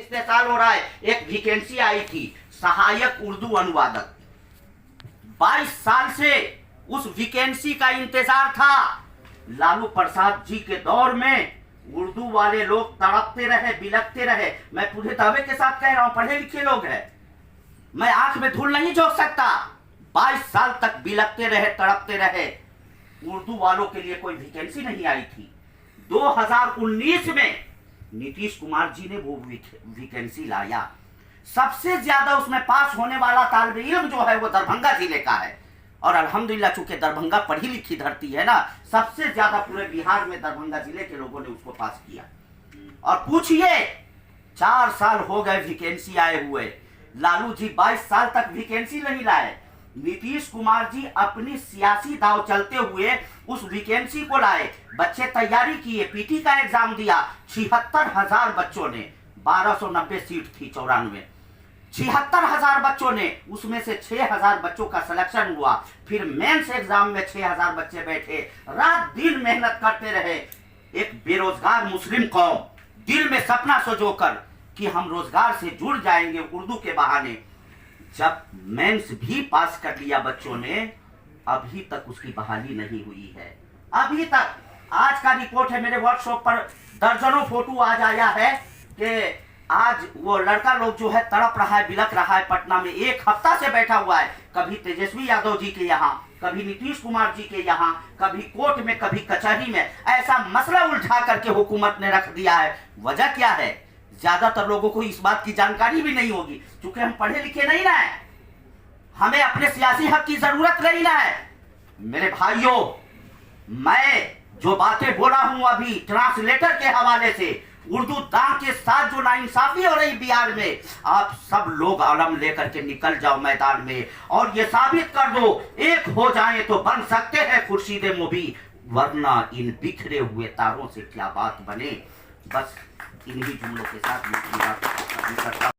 पिछले साल हो रहा है, एक वैकेंसी आई थी सहायक उर्दू अनुवादक। 22 साल से उस वैकेंसी का इंतजार था। लालू प्रसाद जी के दौर में उर्दू वाले लोग तड़पते रहे, बिलखते रहे। मैं पूरे दावे के साथ कह रहा हूं, पढ़े लिखे लोग हैं, मैं आंख में धूल नहीं झोंक सकता। 22 साल तक बिलखते रहे, तड़पते रहे, उर्दू वालों के लिए कोई वैकेंसी नहीं आई थी। 2019 में नीतीश कुमार जी ने वो वैकेंसी लाया। सबसे ज्यादा उसमें पास होने वाला तालिब इल्म जो है वो दरभंगा जिले का है। और अल्हम्दुलिल्लाह चूंकि दरभंगा पढ़ी लिखी धरती है ना, सबसे ज्यादा पूरे बिहार में दरभंगा जिले के लोगों ने उसको पास किया। और पूछिए 4 साल हो गए वैकेंसी आए हुए, लालू जी 22 साल तक वैकेंसी नहीं लाए। नीतीश कुमार जी अपनी सियासी दाव चलते हुए उस वैकेंसी को लाए। बच्चे तैयारी किए, पीटी का एग्जाम दिया, 76,000 बच्चों ने, 1290 सीट थी 94, 76,000 बच्चों ने, उसमें से 6,000 बच्चों का सिलेक्शन हुआ। फिर मेंस एग्जाम में 6,000 बच्चे बैठे, रात दिन मेहनत करते रहे। एक बेरोजगार मुस्लिम कौम दिल में सपना सजोकर कि हम रोजगार से जुड़ जाएंगे उर्दू के बहाने, जब मेंस भी पास कर लिया बच्चों ने, अभी तक उसकी बहाली नहीं हुई है। अभी तक आज का रिपोर्ट है मेरे व्हाट्सएप पर, दर्जनों फोटो आज आया है कि आज वो लड़का लोग जो है तड़प रहा है, बिलख रहा है पटना में। 1 हफ्ता से बैठा हुआ है, कभी तेजस्वी यादव जी के यहाँ, कभी नीतीश कुमार जी के यहाँ, कभी कोर्ट में, कभी कचहरी में। ऐसा मसला उलझा करके हुकूमत ने रख दिया है। वजह क्या है? ज्यादातर लोगों को इस बात की जानकारी भी नहीं होगी, क्योंकि हम पढ़े लिखे नहीं ना है, हमें अपने सियासी हक की जरूरत नहीं ना है। मेरे भाइयों, मैं जो बातें बोला हूं अभी ट्रांसलेटर के हवाले से, उर्दू दांग के साथ जो नाइंसाफी हो रही बिहार में, आप सब लोग अलम लेकर के निकल जाओ मैदान में और ये साबित कर दो, एक हो जाए तो बन सकते हैं खुर्शीद मुबी, वरना इन बिखरे हुए तारों से क्या बात बने। बस इन्हीं जुमलों के साथ मैं अपनी बात खत्म करता हूं।